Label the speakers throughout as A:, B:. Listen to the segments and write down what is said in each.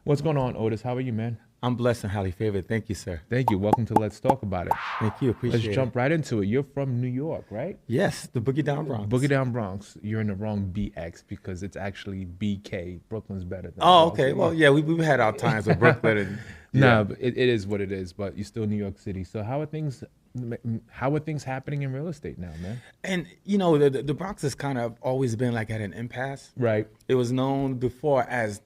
A: What's going on, Otis? How are you, man?
B: I'm blessed and highly favored. Thank you, sir.
A: Thank you. Welcome to Let's Talk About It.
B: Thank you. Appreciate
A: Let's
B: it.
A: jump right into it. You're from New York, right?
B: Yes, the Boogie Down Bronx.
A: Boogie Down Bronx. You're in the wrong BX because it's actually BK. Brooklyn's better than
B: Oh,
A: Bronx.
B: okay. Well, yeah, we've had our times with Brooklyn. And,
A: Nah, but it is what it is, but you're still New York City. So how are things happening in real estate now, man?
B: And, you know, the Bronx has kind of always been like at an impasse.
A: Right.
B: It was known before as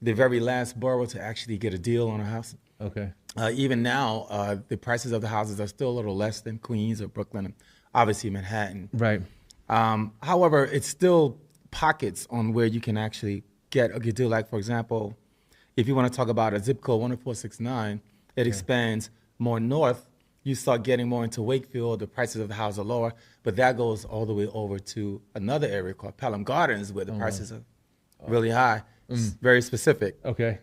B: the very last borough to actually get a deal on a house.
A: Okay.
B: Even now, the prices of the houses are still a little less than Queens or Brooklyn, and obviously Manhattan.
A: Right.
B: However, it's still pockets on where you can actually get a good deal. Like, for example, if you want to talk about a zip code 10469, it expands more north. You start getting more into Wakefield, the prices of the house are lower, but that goes all the way over to another area called Pelham Gardens where the prices are really high. It's very specific.
A: Okay.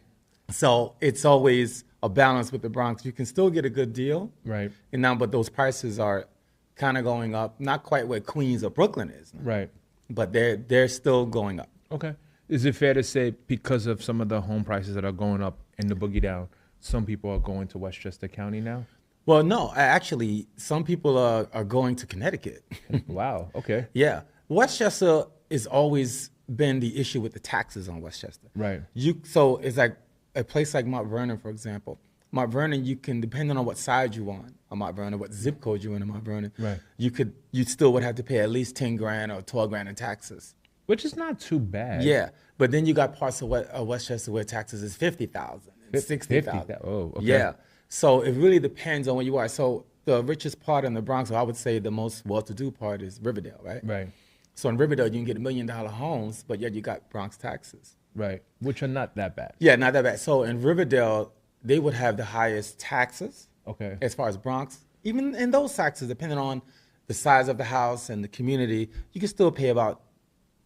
B: So it's always a balance with the Bronx. You can still get a good deal.
A: Right.
B: And now, but those prices are kind of going up, not quite where Queens or Brooklyn is.
A: Right.
B: But they're still going up.
A: Okay. Is it fair to say because of some of the home prices that are going up in the Boogie Down, some people are going to Westchester County now?
B: Well, no, actually, some people are going to Connecticut.
A: Wow. Okay.
B: Yeah. Westchester has always been the issue with the taxes on Westchester.
A: Right.
B: So it's like a place like Mount Vernon, for example. Mount Vernon, you can, depending on what side you on Mount Vernon, what zip code you're in Mount Vernon,
A: Right.
B: you still would have to pay at least 10 grand or 12 grand in taxes.
A: Which is not too bad.
B: Yeah, but then you got parts of Westchester where taxes is 50,000, 60,000.
A: Oh, okay.
B: Yeah, so it really depends on where you are. So the richest part in the Bronx, or I would say the most well-to-do part, is Riverdale, right?
A: Right.
B: So in Riverdale, you can get $1 million homes, but yet you got Bronx taxes.
A: Right. Which are not that bad.
B: Yeah, not that bad. So in Riverdale, they would have the highest taxes.
A: Okay.
B: As far as Bronx, even in those taxes, depending on the size of the house and the community, you can still pay about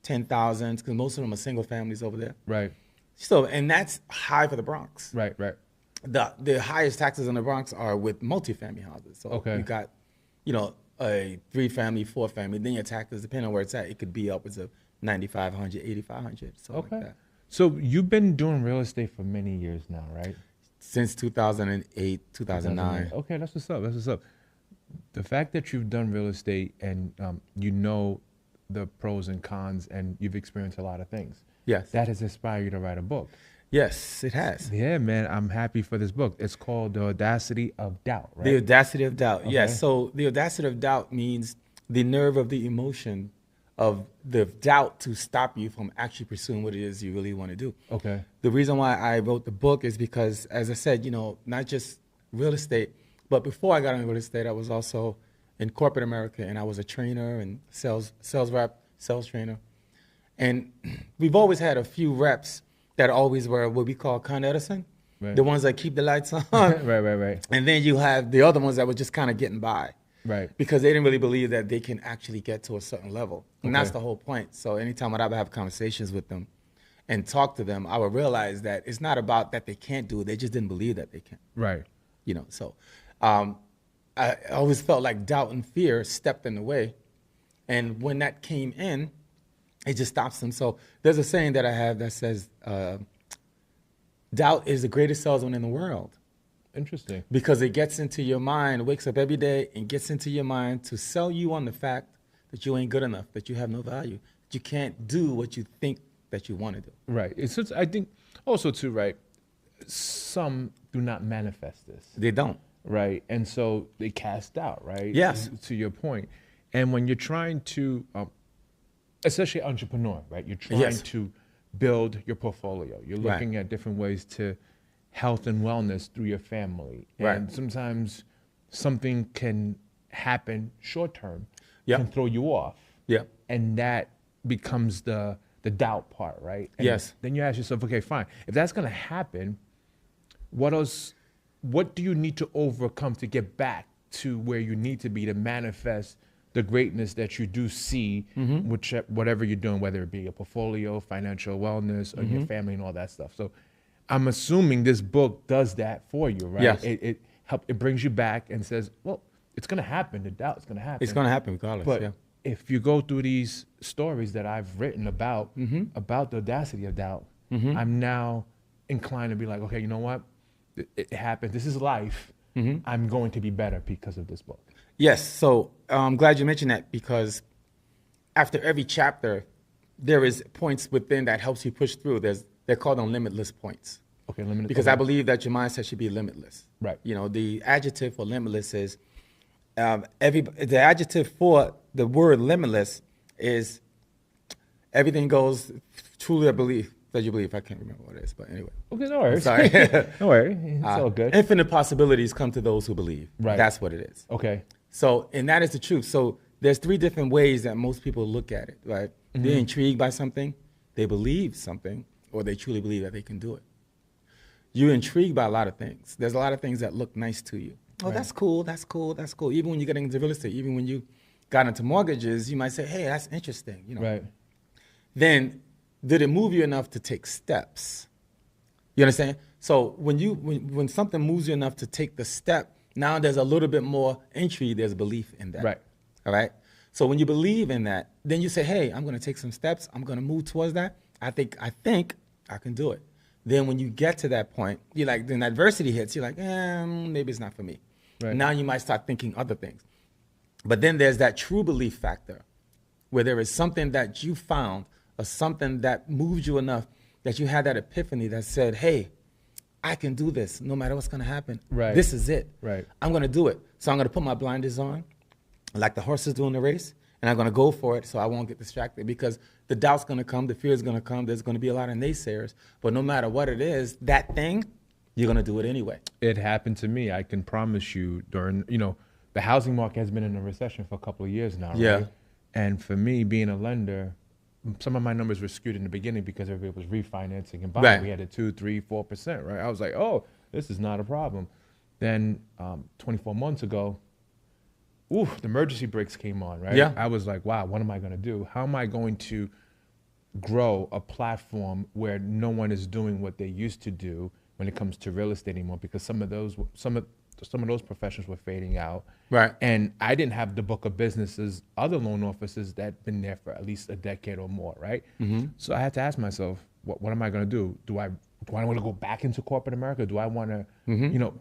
B: 10,000 because most of them are single families over there.
A: Right.
B: So, and that's high for the Bronx.
A: Right. Right.
B: The highest taxes in the Bronx are with multifamily houses. So
A: Okay.
B: you got, you know, a 3-family, 4-family. Then your taxes, depending on where it's at, it could be upwards of 9,500, 8,500, something
A: Okay.
B: like that.
A: So you've been doing real estate for many years now, right?
B: Since 2008, 2009.
A: Okay, that's what's up. That's what's up. The fact that you've done real estate and you know the pros and cons and you've experienced a lot of things.
B: Yes.
A: That has inspired you to write a book.
B: Yes, it has.
A: Yeah, man, I'm happy for this book. It's called The Audacity of Doubt, right?
B: The Audacity of Doubt.
A: Okay.
B: Yes. So the Audacity of Doubt means the nerve of the emotion of the doubt to stop you from actually pursuing what it is you really want to do.
A: Okay.
B: The reason why I wrote the book is because, as I said, you know, not just real estate, but before I got into real estate, I was also in corporate America, and I was a trainer and sales rep, sales trainer. And we've always had a few reps that always were what we call Con Edison,
A: Right.
B: the ones that keep the lights on.
A: Right.
B: And then you have the other ones that were just kind of getting by.
A: Right.
B: Because they didn't really believe that they can actually get to a certain level. And that's
A: Okay.
B: the whole point. So anytime I'd ever have conversations with them and talk to them, I would realize that it's not about that they can't do it. They just didn't believe that they can.
A: Right.
B: You know, so I always felt like doubt and fear stepped in the way. And when that came in, it just stops them. So there's a saying that I have that says, doubt is the greatest salesman in the world.
A: Interesting.
B: Because it gets into your mind, wakes up every day and gets into your mind to sell you on the fact that you ain't good enough, that you have no value, that you can't do what you think that you want to do.
A: Right. It's just, I think also too, right, some do not manifest this.
B: They don't.
A: Right. And so they cast out, right?
B: Yes.
A: To your point. And when you're trying to, especially entrepreneur, right? You're trying
B: Yes.
A: to build your portfolio. You're
B: Right.
A: looking at different ways to health and wellness through your family.
B: Right.
A: And sometimes something can happen short term,
B: Yep.
A: can throw you off.
B: Yeah.
A: And that becomes the doubt part, right? And
B: Yes.
A: then you ask yourself, okay, fine. If that's going to happen, what else, what do you need to overcome to get back to where you need to be to manifest the greatness that you do see, which, whatever you're doing, whether it be a portfolio, financial wellness, or your family and all that stuff. So I'm assuming this book does that for you, right?
B: Yes.
A: It brings you back and says, well, it's going to happen. The doubt's going to happen.
B: It's going to happen regardless.
A: But
B: yeah.
A: if you go through these stories that I've written about the audacity of doubt, I'm now inclined to be like, okay, you know what? It happened. This is life. I'm going to be better because of this book.
B: Yes. So I'm glad you mentioned that, because after every chapter, there is points within that helps you push through. They're called on limitless points.
A: Okay, limitless.
B: Because I believe that your mindset should be limitless.
A: Right.
B: You know, the adjective for limitless is the adjective for the word limitless is everything goes truly. I believe that you believe. I can't remember what it is, but anyway.
A: Okay, no worries.
B: Sorry.
A: No worries. It's all good.
B: Infinite possibilities come to those who believe.
A: Right.
B: That's what it is.
A: Okay.
B: So, and that is the truth. So there's 3 different ways that most people look at it, right? They're intrigued by something, they believe something, or they truly believe that they can do it. You're intrigued by a lot of things. There's a lot of things that look nice to you. Oh,
A: Right.
B: that's cool, that's cool, that's cool. Even when you get into real estate, even when you got into mortgages, you might say, hey, that's interesting, you know.
A: Right.
B: Then did it move you enough to take steps? You understand? So when something moves you enough to take the step, now there's a little bit more intrigue, there's belief in that.
A: Right.
B: All right? So when you believe in that, then you say, hey, I'm gonna take some steps, I'm gonna move towards that. I think I can do it. Then when you get to that point, you're like, then adversity hits, you're like, maybe it's not for me.
A: Right.
B: Now you might start thinking other things. But then there's that true belief factor where there is something that you found or something that moved you enough that you had that epiphany that said, hey, I can do this no matter what's gonna happen.
A: Right.
B: This is it.
A: Right.
B: I'm gonna do it. So I'm gonna put my blinders on like the horses do in the race, and I'm gonna go for it so I won't get distracted, because the doubt's gonna come, the fear's gonna come, there's gonna be a lot of naysayers, but no matter what it is, that thing, you're gonna do it anyway.
A: It happened to me. I can promise you during, the housing market has been in a recession for a couple of years now,
B: Yeah.
A: right? And for me, being a lender, some of my numbers were skewed in the beginning because everybody was refinancing and buying.
B: Right.
A: We had a 2, 3, 4%, right? I was like, oh, this is not a problem. Then 24 months ago, the emergency brakes came on, right?
B: Yeah.
A: I was like, wow, what am I going to do? How am I going to grow a platform where no one is doing what they used to do when it comes to real estate anymore? Because some of those professions were fading out.
B: Right.
A: And I didn't have the book of businesses, other loan officers that had been there for at least a decade or more, right? So I had to ask myself, what am I going to do? Do I want to go back into corporate America? Do I want to,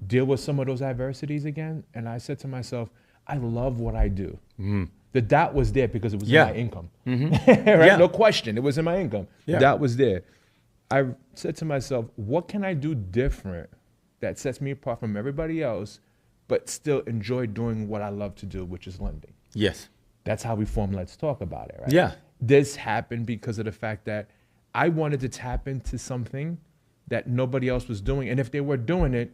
A: deal with some of those adversities again? And I said to myself, I love what I do. The doubt was there because it was in my income, right?
B: Yeah.
A: No question, it was in my income.
B: Yeah.
A: The doubt was there. I said to myself, what can I do different that sets me apart from everybody else, but still enjoy doing what I love to do, which is lending?
B: Yes.
A: That's how we formed Let's Talk About It, right?
B: Yeah.
A: This happened because of the fact that I wanted to tap into something that nobody else was doing. And if they were doing it,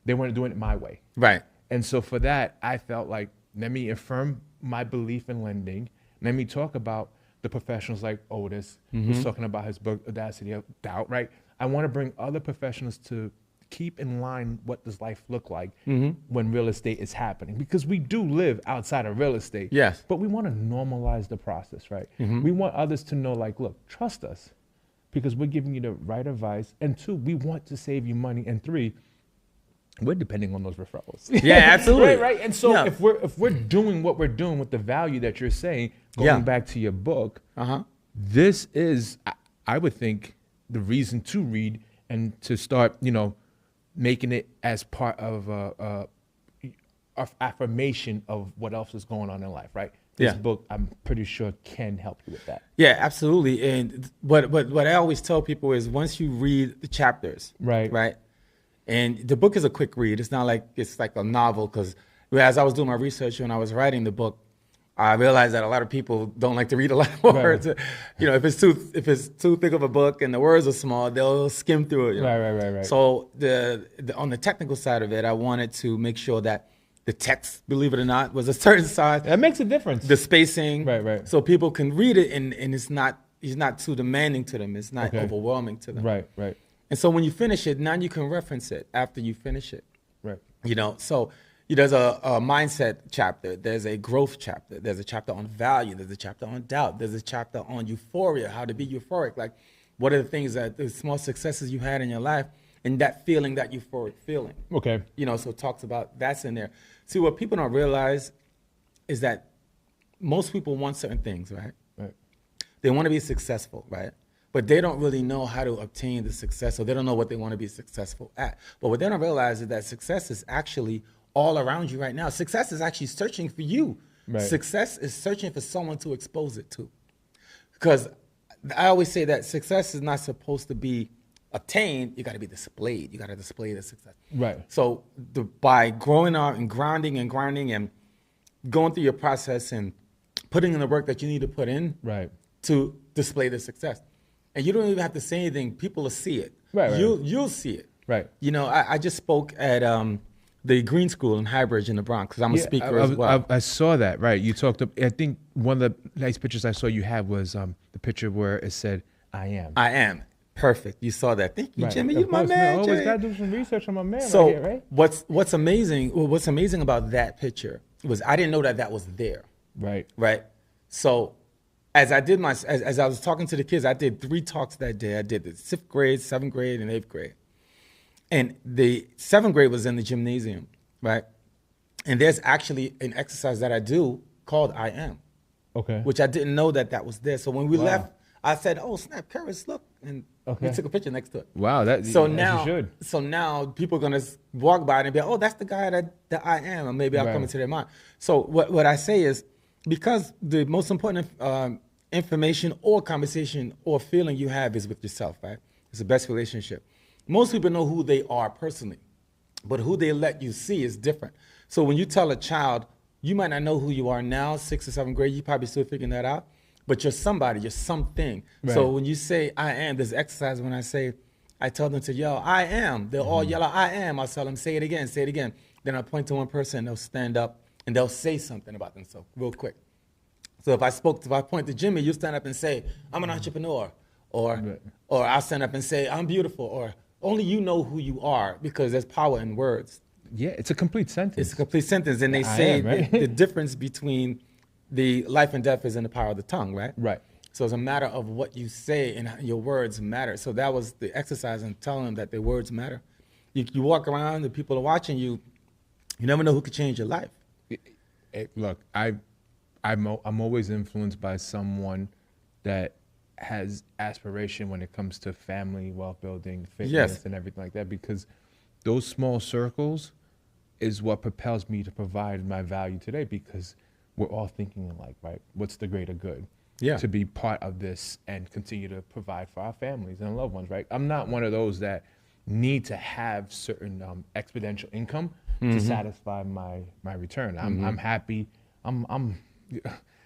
A: they weren't doing it my way.
B: Right.
A: And so for that, I felt like, let me affirm my belief in lending. Let me talk about the professionals like Otis, who's talking about his book, Audacity of Doubt, right? I want to bring other professionals to keep in line what does life look like when real estate is happening. Because we do live outside of real estate.
B: Yes.
A: But we want to normalize the process, right? We want others to know, like, look, trust us because we're giving you the right advice. And 2, we want to save you money. And 3, we're depending on those referrals.
B: Yeah, absolutely.
A: Right. And so
B: Yeah.
A: if we're doing what we're doing with the value that you're saying, going back to your book, this is, I would think, the reason to read and to start, making it as part of affirmation of what else is going on in life, right? This book, I'm pretty sure, can help you with that.
B: Yeah, absolutely. And what I always tell people is once you read the chapters, right? And the book is a quick read. It's not like it's like a novel, because as I was doing my research when I was writing the book, I realized that a lot of people don't like to read a lot of words.
A: Right.
B: If it's too thick of a book and the words are small, they'll skim through it.
A: Right.
B: So on the technical side of it, I wanted to make sure that the text, believe it or not, was a certain size.
A: That makes a difference.
B: The spacing,
A: Right.
B: so people can read it and it's not too demanding to them. It's not overwhelming to them.
A: Right.
B: And so when you finish it, now you can reference it after you finish it.
A: Right.
B: So there's a mindset chapter, there's a growth chapter, there's a chapter on value, there's a chapter on doubt, there's a chapter on euphoria, how to be euphoric. Like, what are the things the small successes you had in your life and that feeling, that euphoric feeling.
A: Okay.
B: So it talks about, that's in there. See, what people don't realize is that most people want certain things, right?
A: Right.
B: They want to be successful, right? but they don't really know how to obtain the success, or they don't know what they want to be successful at. But what they don't realize is that success is actually all around you right now. Success is actually searching for you.
A: Right.
B: Success is searching for someone to expose it to. Because I always say that success is not supposed to be attained, you got to be displayed. You got to display the success.
A: Right.
B: So by growing up and grinding and going through your process and putting in the work that you need to put in
A: Right.
B: to display the success. And you don't even have to say anything. People will see it.
A: Right.
B: You'll see it.
A: Right.
B: You know, I just spoke at the Green School in Highbridge in the Bronx because I'm a speaker as well.
A: I saw that. Right. You talked. I think one of the nice pictures I saw you had was the picture where it said, "I am."
B: I am. Perfect. You saw that. Thank you,
A: Right.
B: Jimmy.
A: Of
B: You my
A: course,
B: man.
A: always
B: Jay.
A: got to do some research on my man
B: So
A: right here, right?
B: what's amazing about that picture was I didn't know that was there.
A: Right.
B: Right. So as I was talking to the kids, I did 3 talks that day. I did the 6th grade, 7th grade, and 8th grade. And the 7th grade was in the gymnasium, right? And there's actually an exercise that I do called I Am,
A: Okay.
B: which I didn't know that was there. So when we
A: Wow.
B: left, I said, "Oh snap, Karis, look," and
A: Okay.
B: we took a picture next to it.
A: Wow. That
B: So
A: as you
B: now,
A: should.
B: people are gonna walk by and be like, "Oh, that's the guy that I am," and maybe I'll come
A: Right.
B: into their mind. So what I say is, because the most important information or conversation or feeling you have is with yourself, right? It's the best relationship. Most people know who they are personally, but who they let you see is different. So when you tell a child, you might not know who you are now, 6th or 7th grade, you probably still figuring that out, but you're somebody, you're something.
A: Right.
B: So when you say I am, there's exercise when I tell them to yell, I am. They'll all yell out, I am. I'll tell them, say it again, say it again. Then I'll point to one person and they'll stand up and they'll say something about themselves real quick. So if I point to Jimmy, you stand up and say, I'm an entrepreneur. Or I'll stand up and say, I'm beautiful. Or only you know who you are because there's power in words.
A: Yeah, it's a complete sentence.
B: It's a complete sentence. And they
A: I
B: say
A: am, right?
B: the difference between the life and death is in the power of the tongue, right?
A: Right.
B: So it's a matter of what you say and your words matter. So that was the exercise in telling them that their words matter. You walk around, the people are watching you, you never know who could change your life.
A: Look, I'm always influenced by someone that has aspiration when it comes to family, wealth building, fitness,
B: Yes.
A: and everything like that, because those small circles is what propels me to provide my value today, because we're all thinking alike, right? What's the greater good?
B: Yeah.
A: To be part of this and continue to provide for our families and loved ones, right? I'm not one of those that need to have certain exponential income to satisfy my return. I'm happy.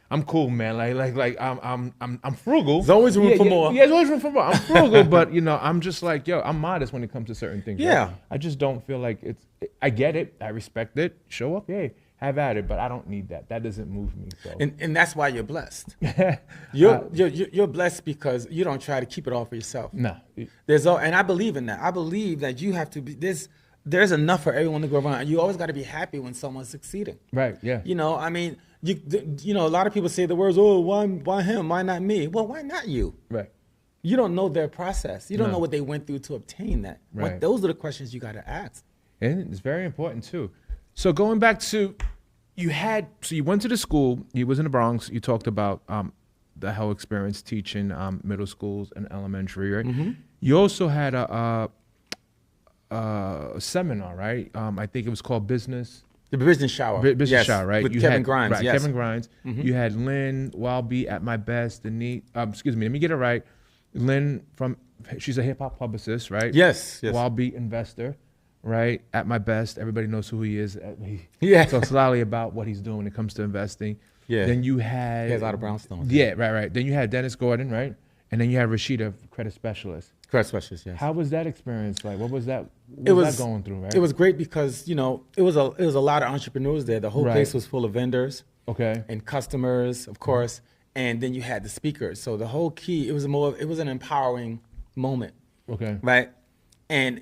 A: I'm cool, man. I'm frugal.
B: There's always room for more.
A: Yeah, there's always room for more. I'm frugal, but I'm just like, I'm modest when it comes to certain things.
B: Yeah.
A: Right? I just don't feel like I get it. I respect it. Show up, yay. Have at it, but I don't need that. That doesn't move me. So.
B: And that's why you're blessed. You're blessed because you don't try to keep it all for yourself.
A: No.
B: And I believe in that. I believe that you have to be there's enough for everyone to go around. You always got to be happy when someone's succeeding.
A: Right. Yeah.
B: I mean, a lot of people say the words, "Oh, why him? Why not me?" Well, why not you?
A: Right.
B: You don't know their process. You don't
A: No.
B: know what they went through to obtain that.
A: Right.
B: Those are the questions you got to ask.
A: And it's very important too. So going back to, you went to the school, you was in the Bronx, you talked about the whole experience teaching middle schools and elementary, right? Mm-hmm. You also had a seminar, right? I think it was called Business.
B: The business shower.
A: Business
B: Yes,
A: shower, right?
B: With
A: You
B: Kevin
A: had,
B: Grimes,
A: right,
B: yes.
A: Kevin Grimes. Mm-hmm. You had Lynn Walby at my best, let me get it right. Lynn she's a hip hop publicist, right?
B: Yes.
A: Walby investor. Right, at my best, everybody knows who he is. He
B: Yeah.
A: talks loudly about what he's doing when it comes to investing.
B: Yeah.
A: Then you had,
B: He has a lot of brownstones.
A: Yeah, right. Then you had Dennis Gordon, right, and then you had Rashida, credit specialist.
B: Credit specialist, yes.
A: How was that experience like? What was that? What was that going through? Right.
B: It was great because it was a lot of entrepreneurs there. The whole
A: Right.
B: place was full of vendors.
A: Okay.
B: And customers, of course. And then you had the speakers. So the whole key, it was an empowering moment.
A: Okay.
B: Right. And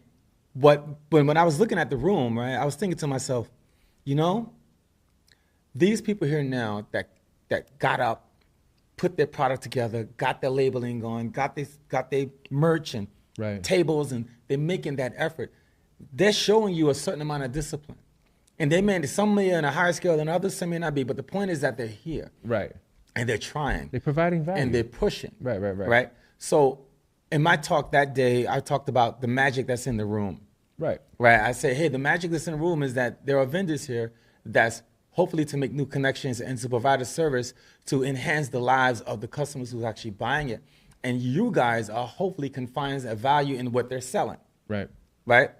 B: when I was looking at the room, right, I was thinking to myself, these people here now that got up, put their product together, got their labeling going, got their merch and
A: Right.
B: tables, and they're making that effort. They're showing you a certain amount of discipline. And some may be on a higher scale than others, some may not be, but the point is that they're here.
A: Right.
B: And they're trying.
A: They're providing value.
B: And they're pushing.
A: Right.
B: Right? So in my talk that day, I talked about the magic that's in the room.
A: Right.
B: Right. I say, hey, the magic that's in the room is that there are vendors here that's hopefully to make new connections and to provide a service to enhance the lives of the customers who's actually buying it. And you guys are hopefully can find a value in what they're selling.
A: Right.
B: Right?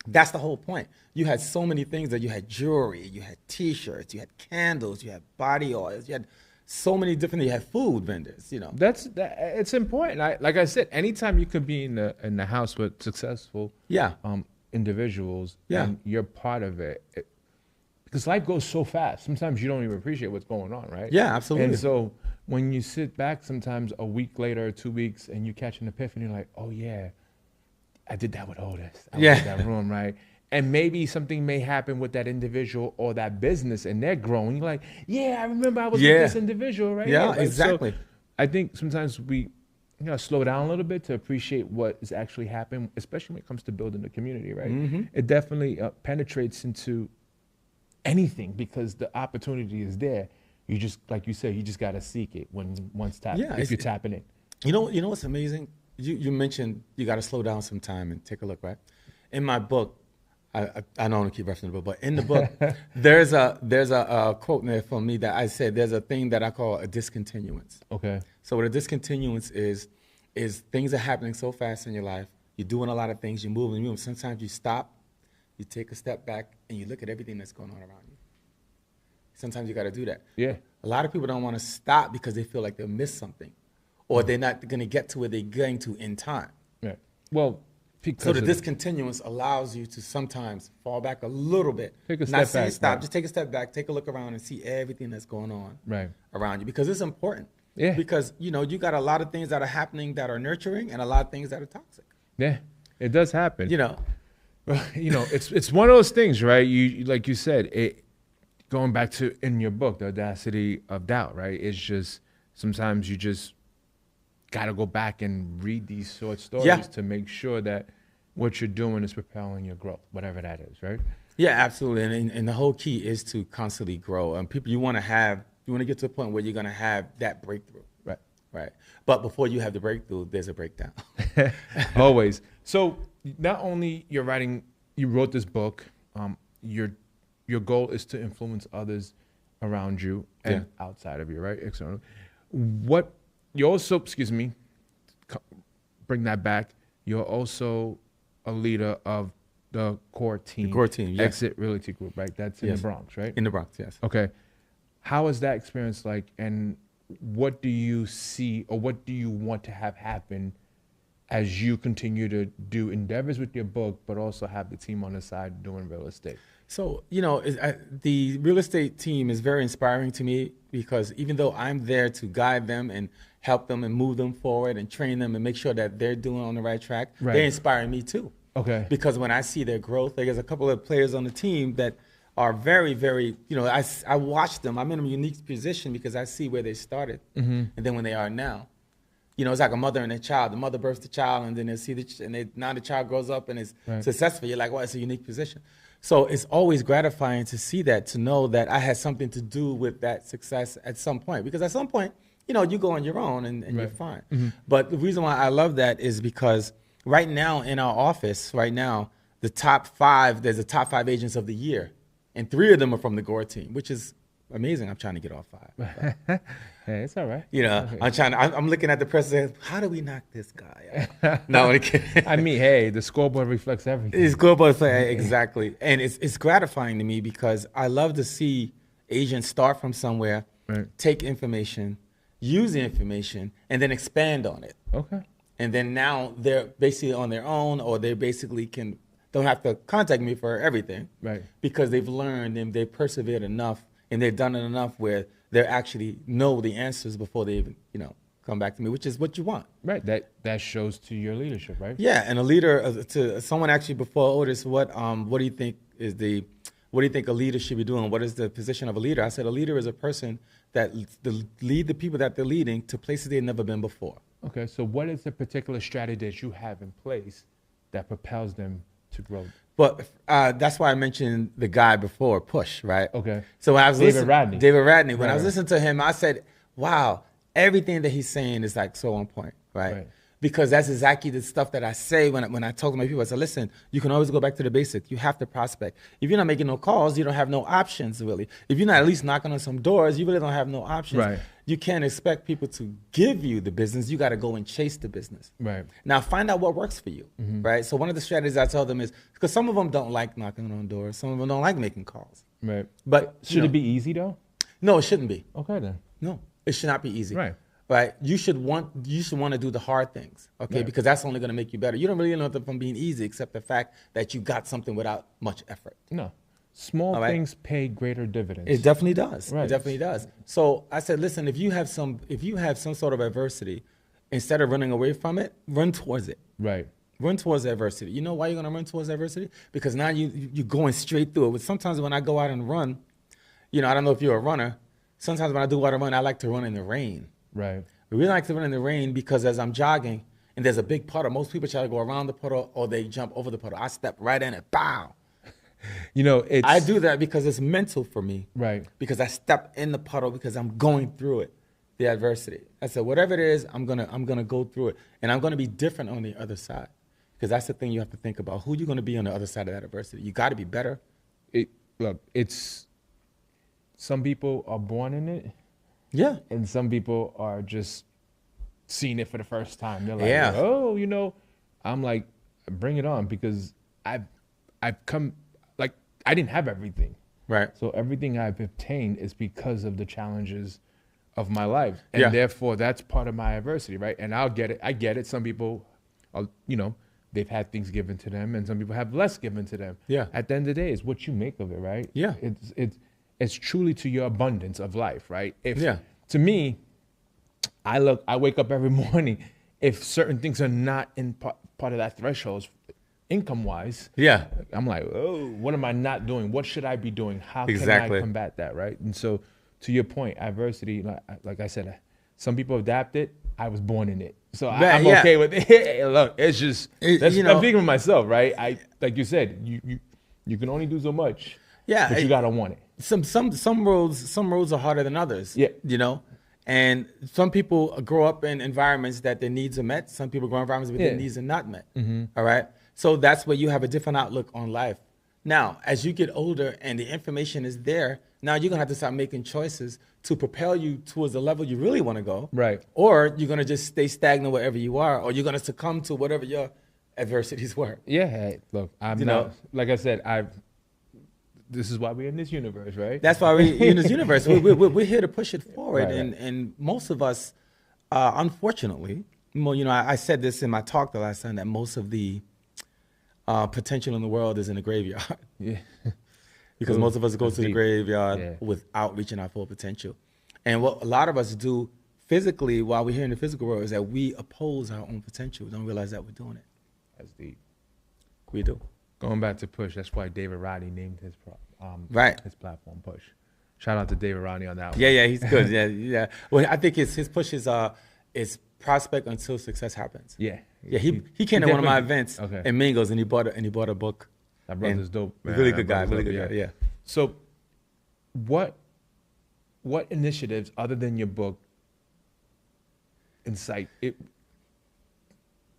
B: That's the whole point. You had so many things that you had jewelry, you had T-shirts, you had candles, you had body oils, you had so many different. You had food vendors. You know.
A: It's important. Like I said, anytime you could be in the house with successful individuals, and you're part of it, because life goes so fast. Sometimes you don't even appreciate what's going on, right?
B: Yeah, absolutely.
A: And so when you sit back, sometimes a week later or 2 weeks, and you catch an epiphany, you're like, oh yeah, I did that with Otis. I was in that room, right? And maybe something may happen with that individual or that business, and they're growing. You're like, yeah, I remember I was with this individual, right?
B: Yeah,
A: Like,
B: exactly.
A: So I think sometimes we slow down a little bit to appreciate what is actually happening, especially when it comes to building the community, right?
B: Mm-hmm.
A: It definitely penetrates into anything because the opportunity is there. You just, like you said, you just got to seek it if you're tapping in.
B: You know what's amazing? You mentioned you got to slow down some time and take a look, right? In my book, I don't want to keep referencing the book, but in the book, there's a quote in there from me that I said there's a thing that I call a discontinuance.
A: Okay.
B: So what a discontinuance is things are happening so fast in your life. You're doing a lot of things. You're moving. Sometimes you stop, you take a step back, and you look at everything that's going on around you. Sometimes you got to do that.
A: Yeah.
B: A lot of people don't want to stop because they feel like they'll miss something, or they're not going to get to where they're going to in time.
A: Right. Well,
B: so the discontinuance allows you to sometimes fall back a little bit.
A: Take a step
B: not saying
A: back,
B: stop,
A: right.
B: just take a step back, take a look around and see everything that's going on around you, because it's important.
A: Yeah.
B: Because you got a lot of things that are happening that are nurturing and a lot of things that are toxic.
A: Yeah, it does happen.
B: Well,
A: it's one of those things, right? You like you said, going back to in your book, The Audacity of Doubt, right? It's just sometimes you just got to go back and read these short stories to make sure that what you're doing is propelling your growth, whatever that is, right?
B: Yeah, absolutely. And the whole key is to constantly grow. People, you want to get to a point where you're going to have that breakthrough. Right. But before you have the breakthrough, there's a breakdown.
A: Always. So not only you wrote this book, your goal is to influence others around you and outside of you, right? Externally. You also, bring that back. You're also a leader of the core team.
B: The core team, yes.
A: Exit Realty Group, right? That's in the Bronx, right?
B: In the Bronx, yes.
A: Okay. How is that experience like, and what do you see, or what do you want to have happen as you continue to do endeavors with your book, but also have the team on the side doing real estate?
B: So, the real estate team is very inspiring to me, because even though I'm there to guide them and help them and move them forward and train them and make sure that they're doing on the right track, they inspire me too.
A: Okay.
B: Because when I see their growth, there's a couple of players on the team that are very, very, I watch them. I'm in a unique position because I see where they started and then when they are now. It's like a mother and a child. The mother births the child, and then they see now the child grows up and is successful. You're like, well, it's a unique position. So it's always gratifying to see that, to know that I had something to do with that success at some point. Because at some point, you go on your own and you're fine. Mm-hmm. But the reason why I love that is because right now in our office, there's the top 5 agents of the year. And 3 of them are from the Gore team, which is amazing. I'm trying to get all 5.
A: Hey, it's all right.
B: I'm looking at the press and saying, how do we knock this guy out? No,
A: I mean, hey, the scoreboard reflects everything.
B: The scoreboard, exactly. And it's gratifying to me because I love to see agents start from somewhere, take information, use the information, and then expand on it.
A: Okay.
B: And then now they're basically on their own, or they basically don't have to contact me for everything. Right. Because they've learned and they've persevered enough and they've done it enough where they actually know the answers before they even, come back to me, which is what you want.
A: Right. That shows to your leadership, right?
B: Yeah. And a leader, to someone actually before Otis, what do you think a leader should be doing? What is the position of a leader? I said a leader is a person that lead the people that they're leading to places they've never been before.
A: Okay. So what is the particular strategy that you have in place that propels them to grow?
B: But that's why I mentioned the guy before, Push, right?
A: Okay.
B: So when I was
A: David Radney.
B: When I was listening to him, I said, wow, everything that he's saying is like so on point, right? because that's exactly the stuff that I say when I talk to my people. I say, listen, you can always go back to the basic. You have to prospect. If you're not making no calls, you don't have no options, really. If you're not at least knocking on some doors, you really don't have no options.
A: Right.
B: You can't expect people to give you the business. You got to go and chase the business.
A: Right.
B: Now, find out what works for you, right? So one of the strategies I tell them is, because some of them don't like knocking on doors. Some of them don't like making calls.
A: Right.
B: But
A: Should it be easy, though?
B: No, it shouldn't be.
A: Okay, then.
B: No, it should not be easy.
A: Right.
B: Right. You should want to do the hard things, okay?
A: Right.
B: Because that's only going to make you better. You don't really know them from being easy, except the fact that you got something without much effort.
A: No. Small
B: All right.
A: things pay greater dividends.
B: It definitely does.
A: Right.
B: It definitely does. So I said, listen, if you have some sort of adversity, instead of running away from it, run towards it.
A: Right.
B: Run towards adversity. You know why you're going to run towards adversity? Because now you're going straight through it. Sometimes when I go out and run, I don't know if you're a runner. Sometimes when I do go out and run, I like to run in the rain.
A: Right.
B: I really like to run in the rain because as I'm jogging and there's a big puddle, most people try to go around the puddle or they jump over the puddle. I step right in it, bow. I do that because it's mental for me.
A: Right.
B: Because I step in the puddle because I'm going through it, the adversity. I said, whatever it is, I'm gonna go through it, and I'm gonna be different on the other side, because that's the thing you have to think about. Who you're gonna be on the other side of that adversity? You got to be better.
A: Some people are born in it.
B: Yeah.
A: And some people are just seeing it for the first time. They're like,
B: Yeah.
A: oh, I'm like, bring it on, because I've come, like, I didn't have everything.
B: Right.
A: So everything I've obtained is because of the challenges of my life. And therefore that's part of my adversity, right? And I get it. Some people are, they've had things given to them, and some people have less given to them.
B: Yeah.
A: At the end of the day, it's what you make of it, right?
B: Yeah.
A: It's truly to your abundance of life, right? To me, I wake up every morning, if certain things are not in part of that threshold, income-wise, I'm like, oh, what am I not doing? What should I be doing? How can I combat that, right? And so, to your point, adversity, like I said, some people adapt it. I was born in it, so I'm okay with it. Look, it's just I'm thinking of myself, right? Like you said, you can only do so much.
B: Yeah,
A: but you gotta want it.
B: Some roads are harder than others.
A: Yeah.
B: And some people grow up in environments that their needs are met. Some people grow in environments where their needs are not met. All right. So that's where you have a different outlook on life. Now, as you get older and the information is there, now you're gonna have to start making choices to propel you towards the level you really want to go.
A: Right.
B: Or you're gonna just stay stagnant wherever you are, or you're gonna succumb to whatever your adversities were.
A: Yeah. Hey, look, I'm not. Like I said, this is why we're in this universe, right?
B: That's why we're in this universe. We're here to push it forward.
A: Right.
B: And most of us, unfortunately, I said this in my talk the last time, that most of the potential in the world is in the graveyard.
A: Yeah.
B: Because most of us go to the graveyard without reaching our full potential. And what a lot of us do physically while we're here in the physical world is that we oppose our own potential. We don't realize that we're doing it.
A: That's deep.
B: We do.
A: Going back to Push, that's why David Rodney named his his platform Push. Shout out to David Rodney on that one.
B: Yeah, he's good. Yeah. Well, I think his push is prospect until success happens.
A: Yeah.
B: He came to one of my events in Mingos, and he bought a book.
A: That brother's dope, man.
B: Really good guy. Really good guy. Yeah.
A: So, what initiatives other than your book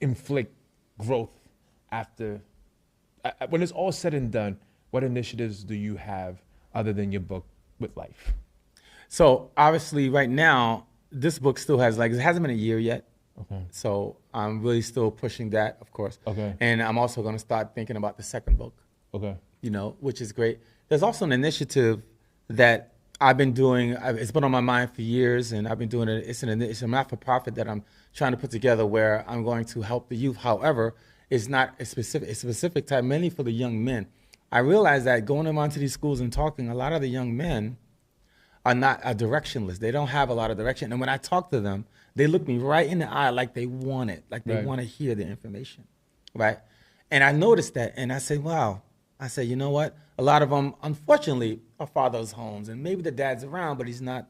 A: inflict growth after? When it's all said and done, what initiatives do you have other than your book with life?
B: So obviously right now, this book still has, it hasn't been a year yet.
A: Okay.
B: So I'm really still pushing that, of course.
A: Okay.
B: And I'm also going to start thinking about the second book.
A: Okay.
B: Which is great. There's also an initiative that I've been doing. It's been on my mind for years, and I've been doing it. It's a not-for-profit that I'm trying to put together where I'm going to help the youth. However, it's not a specific type, mainly for the young men. I realize that going around to these schools and talking, a lot of the young men are directionless. They don't have a lot of direction. And when I talk to them, they look me right in the eye like they want it, like they want to hear the information, right? And I noticed that, and I say, wow. I say, you know what? A lot of them, unfortunately, are fathers' homes, and maybe the dad's around, but he's not,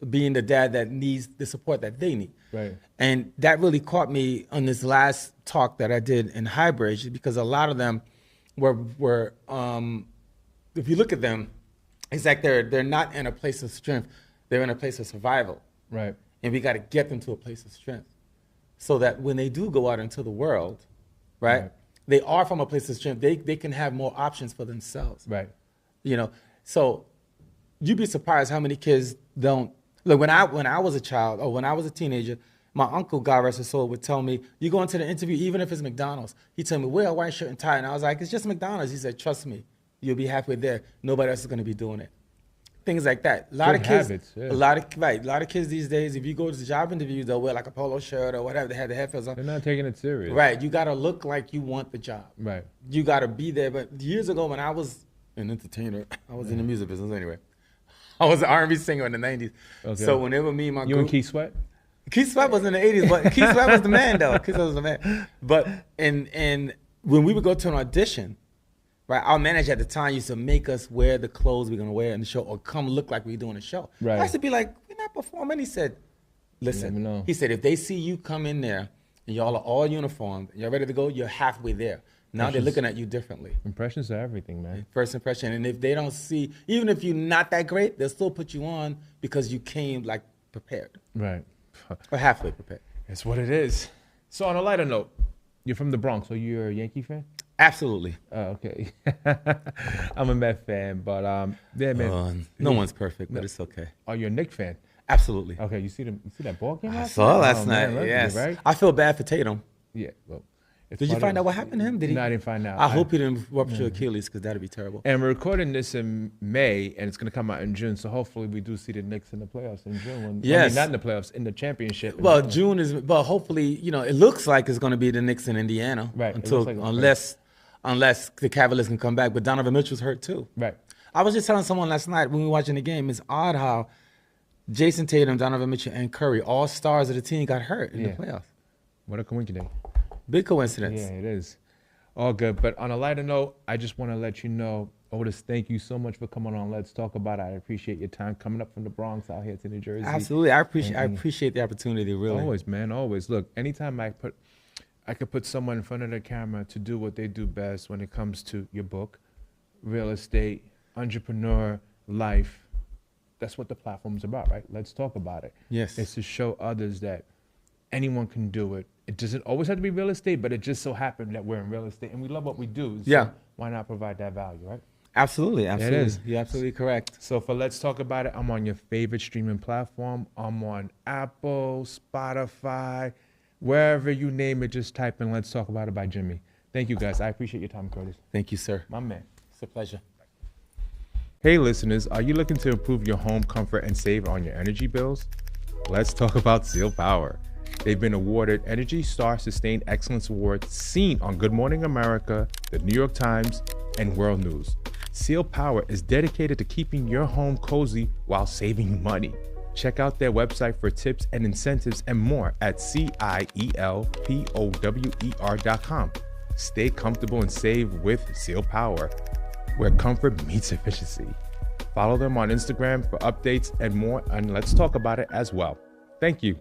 B: being the dad that needs the support that they need.
A: Right.
B: And that really caught me on this last talk that I did in Highbridge, because a lot of them were if you look at them, it's like they're not in a place of strength. They're in a place of survival.
A: Right.
B: And we got to get them to a place of strength. so that when they do go out into the world, right, they are from a place of strength. They can have more options for themselves.
A: Right.
B: You know, so you'd be surprised how many kids don't. Look, when I was a child or when I was a teenager, my uncle, God rest his soul, would tell me, you go into the interview, even if it's McDonald's, he'd tell me, wear a white shirt and tie. And I was like, it's just McDonald's. He said, trust me, you'll be halfway there. Nobody else is going to be doing it. Things like that. A lot of kids,
A: habits, yeah.
B: a lot of kids these days, if you go to the job interview, they'll wear like a polo shirt or whatever. They have the headphones on.
A: They're not taking it serious.
B: Right. You got to look like you want the job.
A: Right.
B: You got to be there. But years ago when I was an entertainer, I was in the music business anyway. I was an R&B singer in the 90s. Okay. So whenever me and my
A: You
B: group,
A: and Keith Sweat?
B: Keith Sweat was in the 80s, but Keith Sweat was the man, though. Keith Sweat was the man. But and when we would go to an audition, right, our manager at the time used to make us wear the clothes we're going to wear in the show or come look like we're doing a show.
A: Right.
B: I used to be like, we're not performing. He said, listen, he said, if they see you come in there and y'all are all uniformed, you're ready to go, you're halfway there. Now they're looking at you differently.
A: Impressions are everything, man.
B: First impression. And if they don't see, even if you're not that great, they'll still put you on because you came like prepared.
A: Right.
B: Or halfway prepared.
A: That's what it is. So on a lighter note, you're from the Bronx, so you're a Yankee fan?
B: Absolutely.
A: Oh, okay. I'm a Met fan, but yeah, man.
B: No one's perfect, but it's okay.
A: Oh, you're a Knicks fan?
B: Absolutely.
A: Okay, you see that ball game?
B: I saw last night.
A: Man,
B: yes.
A: right?
B: I feel bad for Tatum.
A: Yeah. Well,
B: did you find out what happened to him? Did he?
A: No, I didn't find out.
B: I hope he didn't rupture Achilles because that'd be terrible.
A: And we're recording this in May, and it's going to come out in June. So hopefully we do see the Knicks in the playoffs in June.
B: Yes.
A: I mean, not in the playoffs, in the championship.
B: Well, June is, but hopefully, it looks like it's going to be the Knicks in Indiana.
A: Right.
B: Unless the Cavaliers can come back. But Donovan Mitchell's hurt too.
A: Right.
B: I was just telling someone last night when we were watching the game, it's odd how Jason Tatum, Donovan Mitchell, and Curry, all stars of the team, got hurt in the playoffs.
A: What a coincidence.
B: Big coincidence.
A: Yeah, it is. All good. But on a lighter note, I just want to let you know, Otis, thank you so much for coming on. Let's talk about it. I appreciate your time coming up from the Bronx out here to New Jersey.
B: Absolutely. I appreciate the opportunity, really.
A: Always, man. Always. Look, anytime I could put someone in front of the camera to do what they do best when it comes to your book, real estate, entrepreneur, life, that's what the platform's about, right? Let's talk about it.
B: Yes.
A: It's to show others that anyone can do it. It doesn't always have to be real estate, but it just so happened that we're in real estate and we love what we do. So why not provide that value, right?
B: Absolutely.
A: It is.
B: You're absolutely correct.
A: So for Let's Talk About It, I'm on your favorite streaming platform. I'm on Apple, Spotify, wherever you name it, just type in Let's Talk About It by Jimmy. Thank you, guys. I appreciate your time, Curtis.
B: Thank you, sir.
A: My man.
B: It's a pleasure.
A: Hey, listeners, are you looking to improve your home comfort and save on your energy bills? Let's talk about Seal Power. They've been awarded Energy Star Sustained Excellence Award seen on Good Morning America, the New York Times, and World News. Seal Power is dedicated to keeping your home cozy while saving money. Check out their website for tips and incentives and more at CIELPOWER.com. Stay comfortable and save with Seal Power, where comfort meets efficiency. Follow them on Instagram for updates and more, and Let's Talk About It as well. Thank you.